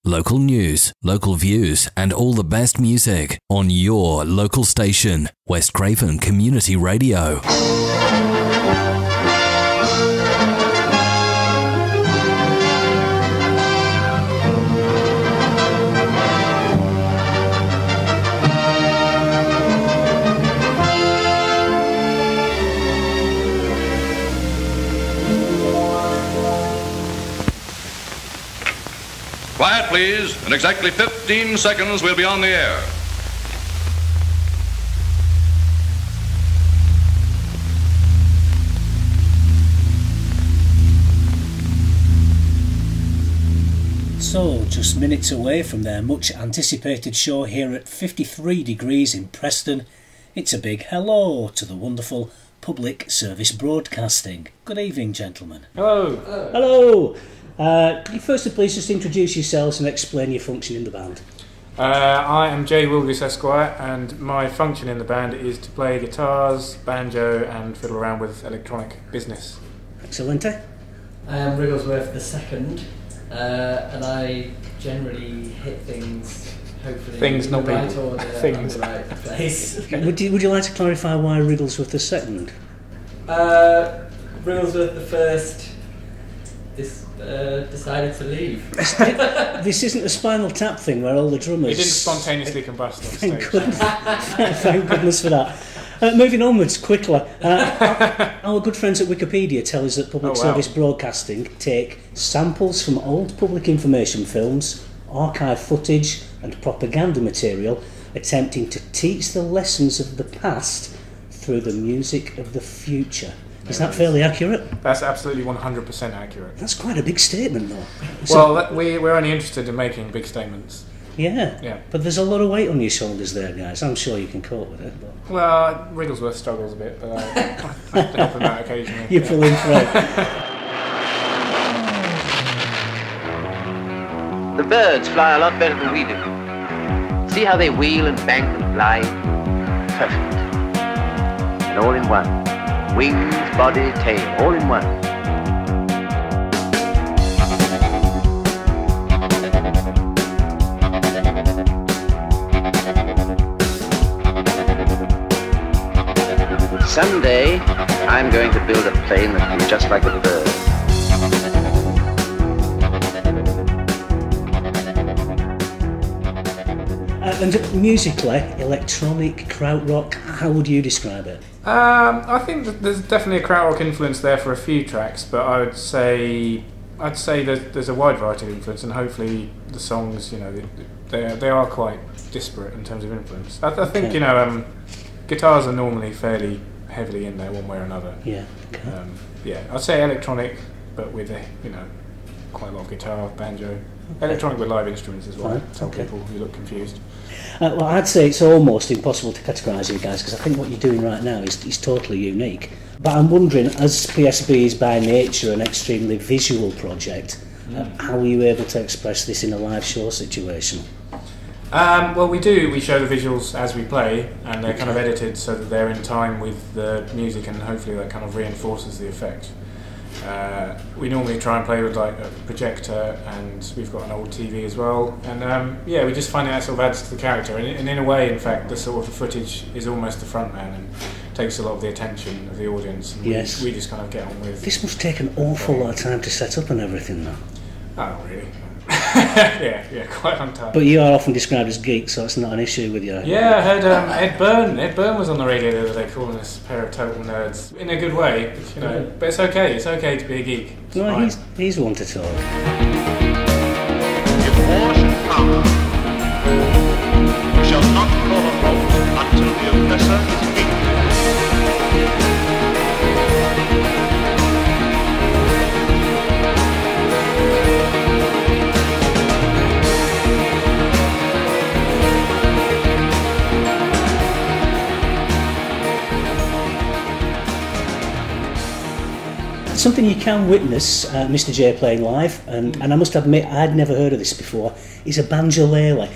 Local news, local views, and all the best music on your local station, West Craven Community Radio. Quiet, please. In exactly 15 seconds, we'll be on the air. So, just minutes away from their much anticipated show here at 53 degrees in Preston, it's a big hello to the wonderful public service broadcasting. Good evening, gentlemen. Hello. Hello. Could you firstly please just introduce yourselves and explain your function in the band? I am J. Wrigglesworth, Esquire, and my function in the band is to play guitars, banjo and fiddle around with electronic business. Excellent. I am Wrigglesworth the second, and I generally hit things, hopefully things, in not the right people. order, Things. at the right place. Would you like to clarify why Wrigglesworth the second? Wrigglesworth the first decided to leave. This isn't a Spinal Tap thing where all the drummers... He didn't spontaneously combust on stage. Thank goodness for that. Moving onwards quickly, our good friends at Wikipedia tell us that public service broadcasting take samples from old public information films, archive footage and propaganda material, attempting to teach the lessons of the past through the music of the future. Is that fairly accurate? That's absolutely 100% accurate. That's quite a big statement, though. Well, we're only interested in making big statements. Yeah, but there's a lot of weight on your shoulders there, guys. I'm sure you can cope with it. But... Well, Wrigglesworth struggles a bit, but I help him out occasionally. You pull him through. The birds fly a lot better than we do. See how they wheel and bank and fly? Perfect. And all in one. Wings, body, tail, all in one. Someday, I'm going to build a plane that will be just like a bird. And musically, electronic, krautrock, how would you describe it? I think that there's definitely a krautrock influence there for a few tracks, but I'd say there's a wide variety of influence, and hopefully the songs, they are quite disparate in terms of influence. I think guitars are normally fairly heavily in there one way or another. Yeah. Okay. I'd say electronic, but with quite a lot of guitar, banjo, electronic with live instruments as well. Some people who look confused. Well, I'd say it's almost impossible to categorise you guys, because I think what you're doing right now is totally unique. But I'm wondering, as PSB is by nature an extremely visual project, how are you able to express this in a live show situation? Well, we do. We show the visuals as we play, and they're kind of edited so that they're in time with the music, and hopefully that kind of reinforces the effect. We normally try and play with like a projector, and we've got an old TV as well, and we just find that sort of adds to the character, and in a way, in fact, the sort of footage is almost the front man and takes a lot of the attention of the audience, and yes. we just kind of get on with... This must take an awful lot of time to set up and everything, though. Oh, really? yeah, quite a long time. But you are often described as geeks, so it's not an issue with you. Yeah, I heard Ed Byrne was on the radio the other day calling us a pair of total nerds, in a good way, but it's okay to be a geek. No, he's one to talk. If war should come, we shall not call a halt until the oppressor is beaten. Something you can witness Mr. J playing live, and I must admit I'd never heard of this before, is a banjolele.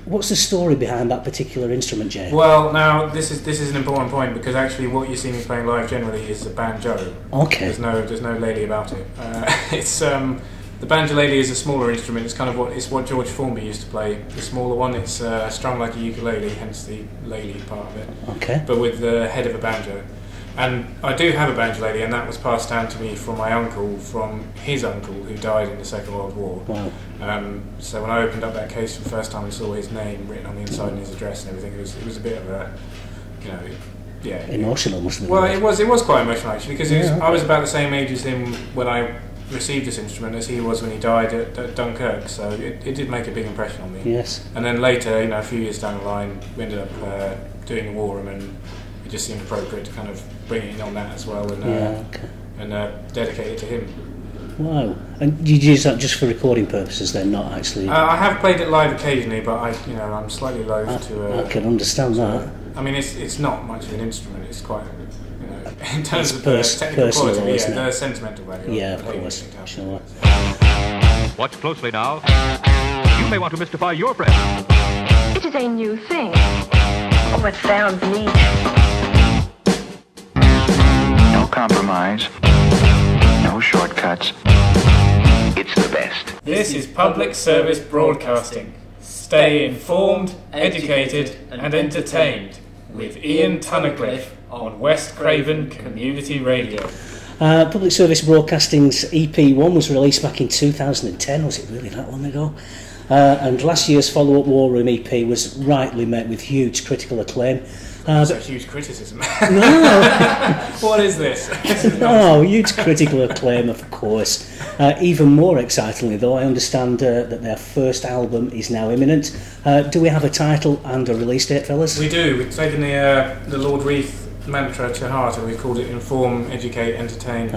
What's the story behind that particular instrument, Jay? Well, now this is an important point, because actually what you see me playing live generally is a banjo. Okay. There's no lady about it. It's The banjolele is a smaller instrument. It's kind of what George Formby used to play. The smaller one. It's strung like a ukulele, hence the lele part of it. Okay. But with the head of a banjo. And I do have a banjolele, and that was passed down to me from my uncle, from his uncle, who died in the Second World War. Wow. So when I opened up that case for the first time, I saw his name written on the inside and his address and everything. It was a bit of a, yeah. Emotional, must have been. Well, it was quite emotional actually, because I was about the same age as him when I received this instrument as he was when he died at Dunkirk. So it did make a big impression on me. Yes. And then later, a few years down the line, we ended up doing the War Room, and it just seemed appropriate to kind of bring it in on that as well, and dedicate it to him. Wow. And you use that just for recording purposes then, not actually... I have played it live occasionally, but I'm slightly loath to... I can understand that. I mean, it's not much of an instrument. It's quite, in terms of the technical quality, the sentimental value. Yeah, of course. Sure. Watch closely now. You may want to mystify your friend. It is a new thing. Oh, it sounds neat. No compromise. No shortcuts. It's the best. This is public service broadcasting. Stay informed, educated, and entertained with Ian Tunnacliffe on West Craven Community Radio. Public Service Broadcasting's EP1 was released back in 2010. Was it really that long ago? And last year's follow-up War Room EP was rightly met with huge critical acclaim. That's a huge criticism. No! What is this? No, huge critical acclaim, of course. Even more excitingly, though, I understand that their first album is now imminent. Do we have a title and a release date, fellas? We do. We've taken the Lord Reith mantra to heart, and we've called it Inform, Educate, Entertain.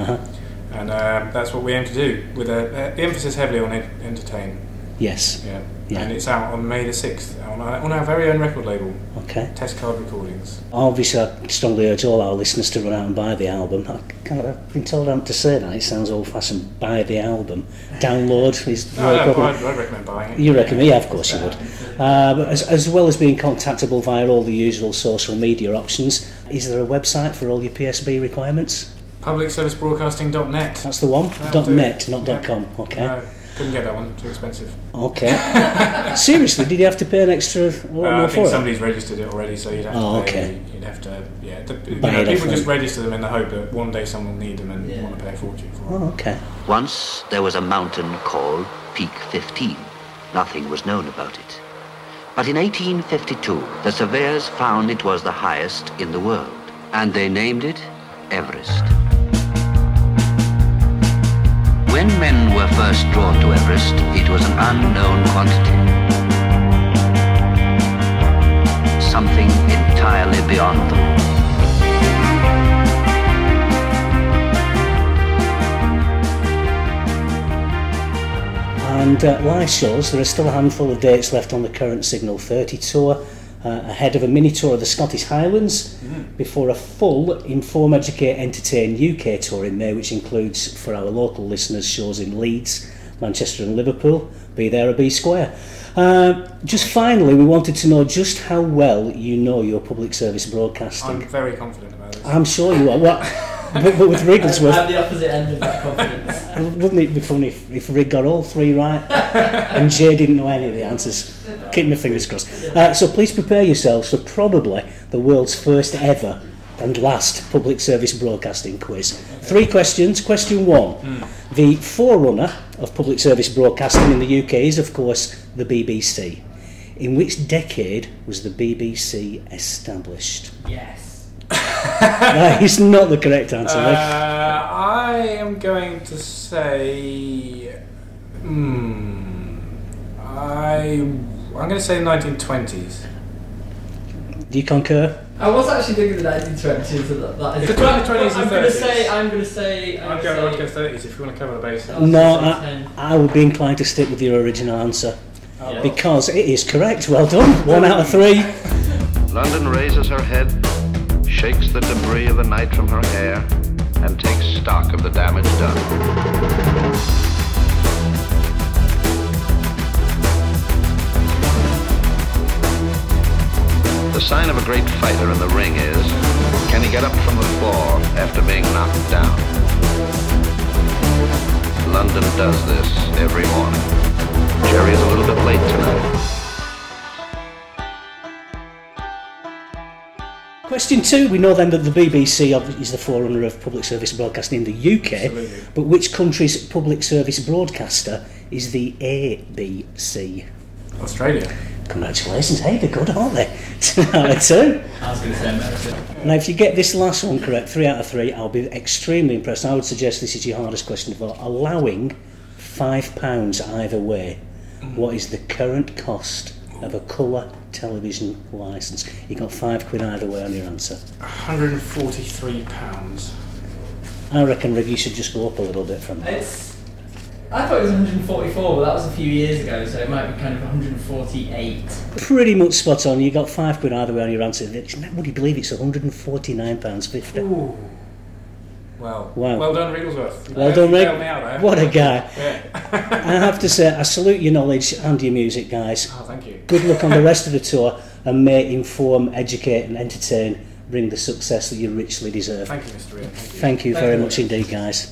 And that's what we aim to do, with the emphasis heavily on entertain. Yes. Yeah. And it's out on May the 6th on our very own record label. Okay. Test Card Recordings. Obviously, I strongly urge all our listeners to run out and buy the album. I've been told I have to say that. It sounds old-fashioned. Buy the album. Download is I'd recommend buying it. You recommend? Yeah, of course you would. But as well as being contactable via all the usual social media options, is there a website for all your PSB requirements? Publicservicebroadcasting.net. That's the one? .net, not .com. Okay. No. Couldn't get that one, too expensive. Okay. Seriously, did you have to pay an extra lot more I for think it? somebody's registered it already, so you'd have to pay. Okay. You'd have to, People just register them in the hope that one day someone will need them and want to pay a fortune for them. Oh, okay. Once there was a mountain called Peak 15. Nothing was known about it. But in 1852, the surveyors found it was the highest in the world, and they named it Everest. When men were first drawn to Everest, it was an unknown quantity. Something entirely beyond them. And live shows, there are still a handful of dates left on the current Signal 30 tour, ahead of a mini tour of the Scottish Highlands, before a full Inform, Educate, Entertain UK tour in May, which includes, for our local listeners, shows in Leeds, Manchester and Liverpool. Be there or be square. Just finally, we wanted to know just how well you know your public service broadcasting. I'm very confident about this. I'm sure you are. But with Wrigglesworth... I'm the opposite end of that confidence. Wouldn't it be funny if Rig got all three right and Jay didn't know any of the answers? Keep my fingers crossed. So please prepare yourselves for probably the world's first ever and last public service broadcasting quiz. 3 questions. Question 1. The forerunner of public service broadcasting in the UK is, of course, the BBC. In which decade was the BBC established? Yes. That is not the correct answer. I am going to say... I'm going to say 1920s. Do you concur? I was actually thinking the 1920s. That is The 1920s and 30s. I'm going to say... I'd go 30s if you want to cover the bases. No, I would be inclined to stick with your original answer. Because it is correct. Well done. 1 out of 3. London raises her head, shakes the debris of the night from her hair, and takes stock of the damage done. The sign of a great fighter in the ring is, can he get up from the floor after being knocked down? London does this every morning. Jerry is a little bit late tonight. Question 2. We know then that the BBC is the forerunner of public service broadcasting in the UK. Absolutely. But which country's public service broadcaster is the ABC? Australia. Congratulations. Hey, they're good, aren't they? 2 out of 2. I was going to say America. Now, if you get this last one correct, 3 out of 3, I'll be extremely impressed. I would suggest this is your hardest question of all. Allowing £5 either way, what is the current cost of a colour television licence? You got £5 either way on your answer. £143. I reckon, Rig, you should just go up a little bit from that. I thought it was 144, but that was a few years ago, so it might be kind of 148. Pretty much spot on. You got £5 either way on your answer. Would you believe it's £149.50? Ooh. Well, wow. Well done, Wrigglesworth. Well done, Rig. Me out there. What a guy. Yeah. I have to say, I salute your knowledge and your music, guys. Oh, thank you. Good luck on the rest of the tour, and may inform, educate and entertain bring the success that you richly deserve. Thank you, Mr. Ian. Thank you very much indeed, guys.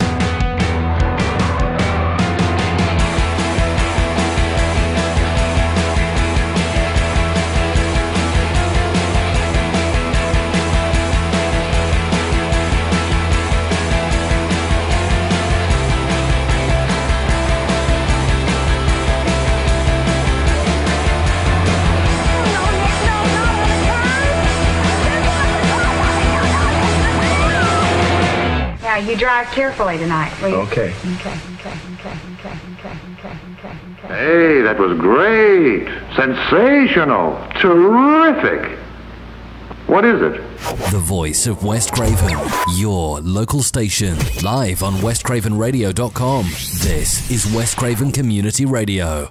You drive carefully tonight, will you? Okay. Okay. Hey, that was great. Sensational. Terrific. What is it? The voice of West Craven, your local station, live on westcravenradio.com. This is West Craven Community Radio.